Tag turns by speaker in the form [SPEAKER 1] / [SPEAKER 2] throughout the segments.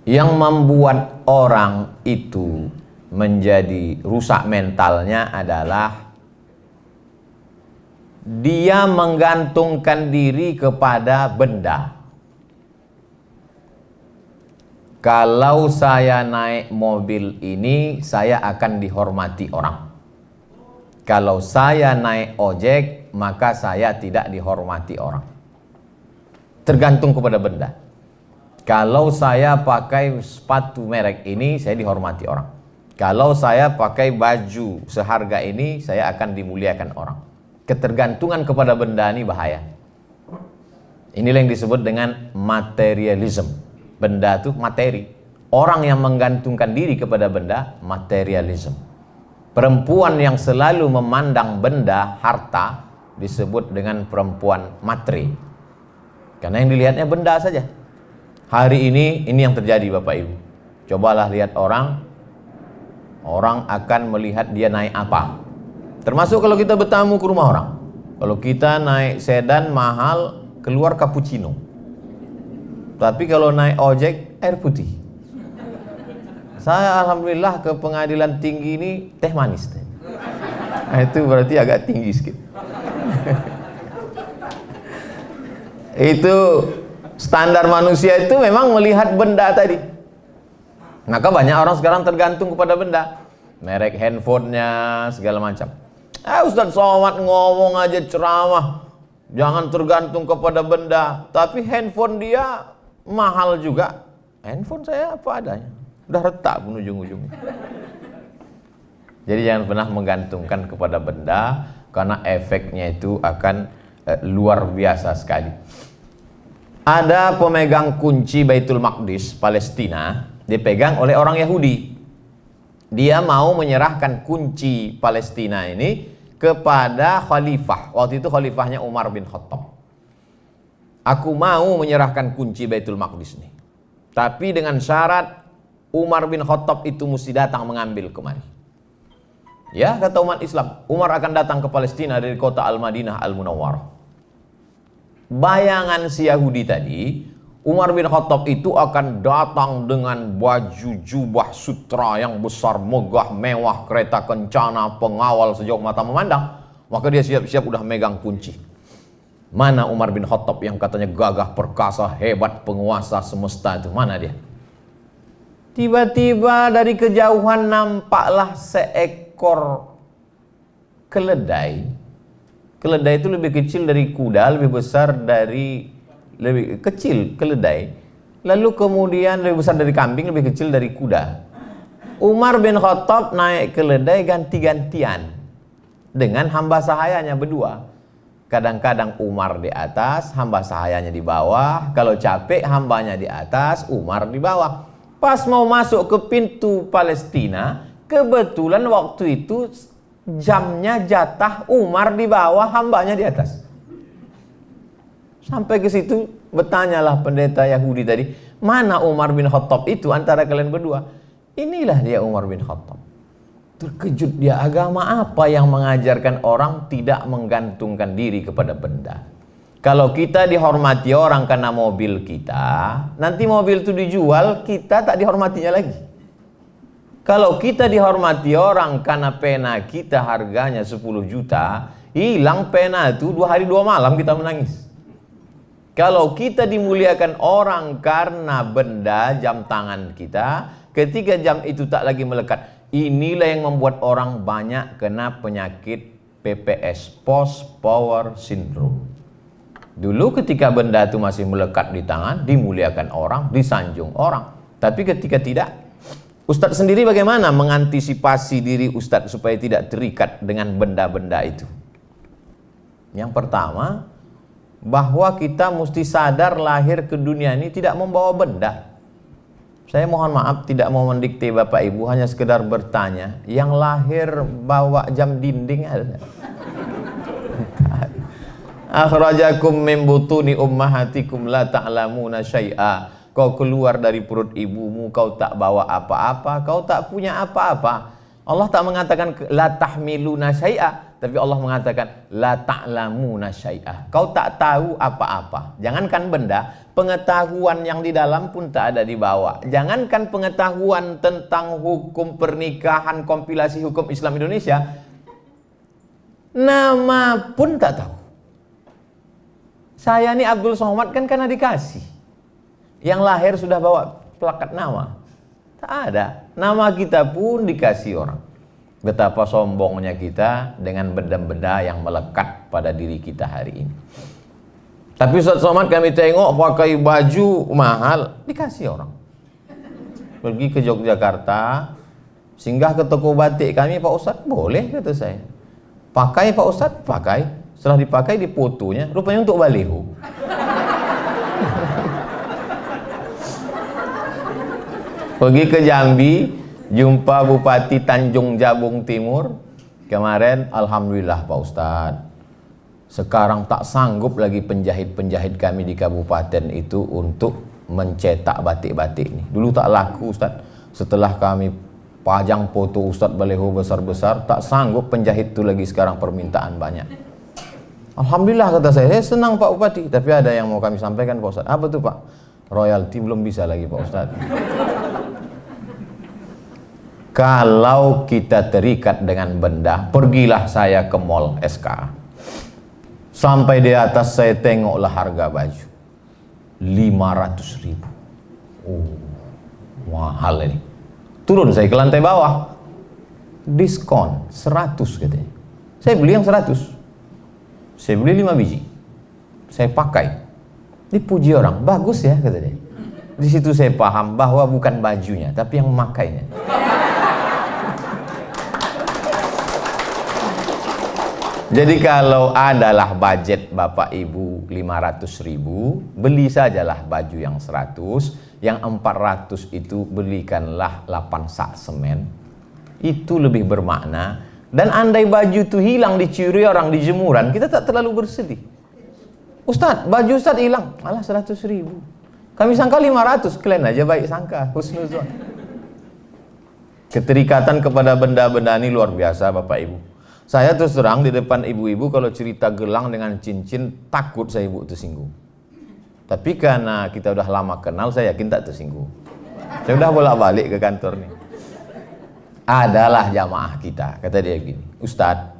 [SPEAKER 1] Yang membuat orang itu menjadi rusak mentalnya adalah dia menggantungkan diri kepada benda. Kalau saya naik mobil ini, saya akan dihormati orang. Kalau saya naik ojek, maka saya tidak dihormati orang. Tergantung kepada benda. Kalau saya pakai sepatu merek ini, saya dihormati orang. Kalau saya pakai baju seharga ini, saya akan dimuliakan orang. Ketergantungan kepada benda ini bahaya. Inilah yang disebut dengan materialism. Benda itu materi. Orang yang menggantungkan diri kepada benda, materialism. Perempuan yang selalu memandang benda, harta, disebut dengan perempuan materi. Karena yang dilihatnya benda saja. Hari ini yang terjadi Bapak Ibu. Cobalah lihat orang akan melihat dia naik apa. Termasuk kalau kita bertamu ke rumah orang. Kalau kita naik sedan mahal, keluar cappuccino. Tapi kalau naik ojek, air putih. Saya alhamdulillah ke pengadilan tinggi ini teh manis. Nah, itu berarti agak tinggi sedikit. Itu standar manusia itu memang melihat benda tadi. Maka banyak orang sekarang tergantung kepada benda. Merek handphonenya, segala macam. Ustadz Somad ngomong aja ceramah, jangan tergantung kepada benda. Tapi handphone dia mahal juga. Handphone saya apa adanya, udah retak pun ujung-ujungnya. Jadi jangan pernah menggantungkan kepada benda, karena efeknya itu akan luar biasa sekali. Ada pemegang kunci Baitul Maqdis Palestina, dipegang oleh orang Yahudi. Dia mau menyerahkan kunci Palestina ini kepada khalifah. Waktu itu khalifahnya Umar bin Khattab. Aku mau menyerahkan kunci Baitul Maqdis ini, tapi dengan syarat Umar bin Khattab itu mesti datang mengambil kemari. Ya, kata umat Islam, Umar akan datang ke Palestina dari kota Al-Madinah Al-Munawwarah. Bayangan si Yahudi tadi, Umar bin Khattab itu akan datang dengan baju jubah sutra yang besar, megah, mewah, kereta kencana, pengawal sejauh mata memandang. Maka dia siap-siap udah megang kunci. Mana Umar bin Khattab yang katanya gagah perkasa, hebat, penguasa semesta itu, mana dia? Tiba-tiba dari kejauhan nampaklah seekor keledai. Keledai itu lebih kecil dari kuda, lebih besar dari lebih kecil keledai, lalu kemudian lebih besar dari kambing, lebih kecil dari kuda. Umar bin Khattab naik keledai ganti-gantian dengan hamba sahayanya berdua. Kadang-kadang Umar di atas, hamba sahayanya di bawah. Kalau capek, hambanya di atas, Umar di bawah. Pas mau masuk ke pintu Palestina, kebetulan waktu itu jamnya jatah Umar di bawah, hambanya di atas. Sampai ke situ bertanyalah pendeta Yahudi tadi, mana Umar bin Khattab itu antara kalian berdua? Inilah dia Umar bin Khattab. Terkejut dia, agama apa yang mengajarkan orang tidak menggantungkan diri kepada benda? Kalau kita dihormati orang karena mobil kita, nanti mobil itu dijual, kita tak dihormatinya lagi. Kalau kita dihormati orang karena pena kita harganya 10 juta, hilang pena itu 2 hari 2 malam kita menangis. Kalau kita dimuliakan orang karena benda jam tangan kita, ketika jam itu tak lagi melekat, inilah yang membuat orang banyak kena penyakit PPS, Post Power Syndrome. Dulu ketika benda itu masih melekat di tangan, dimuliakan orang, disanjung orang. Tapi ketika tidak, Ustadz sendiri bagaimana mengantisipasi diri Ustadz supaya tidak terikat dengan benda-benda itu? Yang pertama, bahwa kita mesti sadar lahir ke dunia ini tidak membawa benda. Saya mohon maaf tidak mau mendikte Bapak Ibu, hanya sekedar bertanya, yang lahir bawa jam dinding ada? Akhrajakum min butuni ummahatikum la ta'lamuna syai'a. Kau keluar dari perut ibumu, kau tak bawa apa-apa, kau tak punya apa-apa. Allah tak mengatakan la tahmiluna syai'a, Tapi Allah mengatakan la ta'lamuna syai'ah. Kau tak tahu apa-apa. Jangankan benda, pengetahuan yang di dalam pun tak ada di bawah. Jangankan pengetahuan tentang hukum pernikahan, kompilasi hukum Islam Indonesia, nama pun tak tahu. Saya ini Abdul Somad kan karena dikasih. Yang lahir sudah bawa plakat nama. Tak ada. Nama kita pun dikasih orang. Betapa sombongnya kita dengan benda-benda yang melekat pada diri kita hari ini. Tapi Ustaz Somad kami tengok pakai baju mahal, dikasih orang. Pergi ke Yogyakarta, singgah ke toko batik kami, Pak Ustaz, boleh kata saya. Pakai Pak Ustaz, pakai. Setelah dipakai difotonya, rupanya untuk baliho. Pergi ke Jambi, jumpa Bupati Tanjung Jabung Timur. Kemarin, alhamdulillah Pak Ustadz, sekarang tak sanggup lagi penjahit-penjahit kami di kabupaten itu untuk mencetak batik-batik ini. Dulu tak laku Ustadz. Setelah kami pajang foto Ustadz baliho besar-besar, tak sanggup penjahit itu lagi, sekarang permintaan banyak. Alhamdulillah kata saya senang Pak Bupati. Tapi ada yang mau kami sampaikan Pak Ustadz. Apa tuh Pak? Royalti belum bisa lagi Pak Ustadz. Kalau kita terikat dengan benda, pergilah saya ke mall SK. Sampai di atas saya tengoklah harga baju 500.000. Oh, mahal ini. Turun saya ke lantai bawah, diskon 100 katanya. Saya beli yang 100. Saya beli 5 biji. Saya pakai. Dipuji orang, bagus ya katanya. Di situ saya paham bahwa bukan bajunya, tapi yang memakainya. Jadi kalau adalah budget Bapak Ibu 500.000, beli sajalah baju yang 100, yang 400 itu belikanlah 8 sak semen. Itu lebih bermakna. Dan andai baju itu hilang, dicuri orang di jemuran, kita tak terlalu bersedih. Ustadz, baju Ustadz hilang, malah 100.000. Kami sangka 500, kalian aja baik sangka, husnuzon. Keterikatan kepada benda-benda ini luar biasa Bapak Ibu. Saya terus terang di depan ibu-ibu kalau cerita gelang dengan cincin, takut saya ibu tersinggung. Tapi karena kita udah lama kenal, saya yakin tak tersinggung. Saya udah bolak-balik ke kantor nih. Adalah jamaah kita, kata dia gini, Ustadz,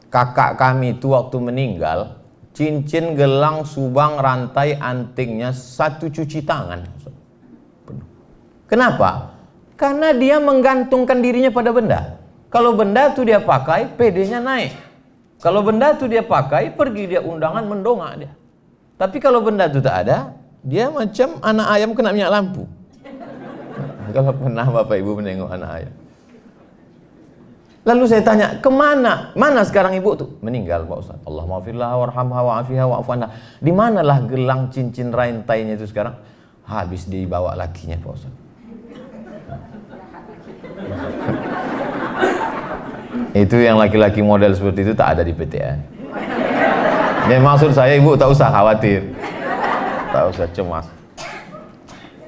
[SPEAKER 1] kakak kami itu waktu meninggal, cincin, gelang, subang, rantai, antingnya 1 cuci tangan. Kenapa? Karena dia menggantungkan dirinya pada benda. Kalau benda itu dia pakai, PD-nya naik. Kalau benda itu dia pakai, pergi dia undangan, mendongak dia. Tapi kalau benda itu tak ada, dia macam anak ayam kena minyak lampu. Kalau pernah Bapak Ibu menengok anak ayam. Lalu saya tanya, kemana? Mana sekarang ibu tuh? Meninggal Pak Ustaz. Allah maafillah warhamha wa'afiha wa'afanha. Di manalah gelang, cincin, rantainya itu sekarang? Habis dibawa lakinya Pak Ustaz. Itu yang laki-laki model seperti itu tak ada di PTN. Ini maksud saya ibu tak usah khawatir, tak usah cemas.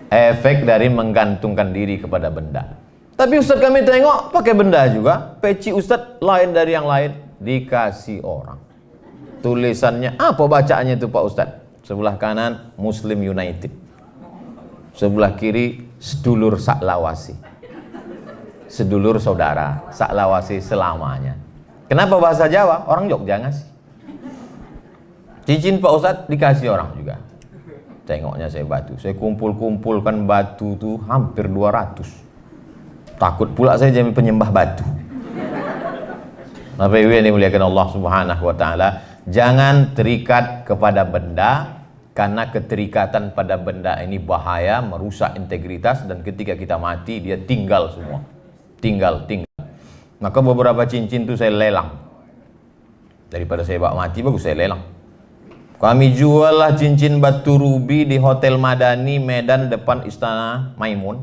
[SPEAKER 1] Efek dari menggantungkan diri kepada benda. Tapi Ustadz kami tengok pakai benda juga. Peci Ustadz lain dari yang lain, dikasih orang. Tulisannya apa bacaannya itu Pak Ustadz? Sebelah kanan Muslim United, sebelah kiri sedulur saklawasi. Sedulur saudara, saklawasi selamanya. Kenapa bahasa Jawa? Orang Jogja ngasih. Cincin Pak Ustadz dikasih orang juga. Tengoknya saya batu. Saya kumpul-kumpulkan batu tuh hampir 200. Takut pula saya jadi penyembah batu. Bapak Ibu yang dimuliakan Allah Subhanahu wa taala, jangan terikat kepada benda, karena keterikatan pada benda ini bahaya, merusak integritas, dan ketika kita mati dia tinggal semua. Tinggal. Maka beberapa cincin itu saya lelang. Daripada saya bawa mati, bagus saya lelang. Kami jual lah cincin batu rubi di Hotel Madani Medan depan Istana Maimun.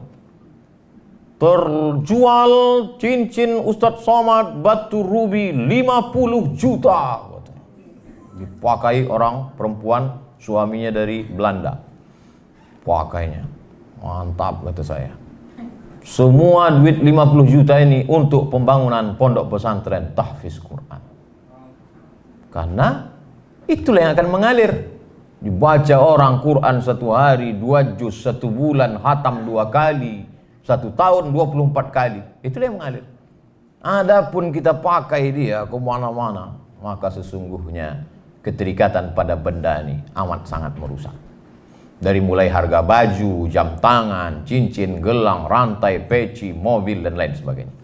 [SPEAKER 1] Terjual cincin Ustadz Somad batu rubi 50 juta. Dipakai orang perempuan, suaminya dari Belanda. Pakainya. Mantap kata saya. Semua duit 50 juta ini untuk pembangunan pondok pesantren tahfiz Quran. Karena itulah yang akan mengalir. Dibaca orang Quran 1 hari, 2 juz, 1 bulan, khatam 2 kali, 1 tahun 24 kali. Itulah yang mengalir. Adapun kita pakai dia ke mana-mana, maka sesungguhnya keterikatan pada benda ini amat sangat merusak. Dari mulai harga baju, jam tangan, cincin, gelang, rantai, peci, mobil, dan lain sebagainya.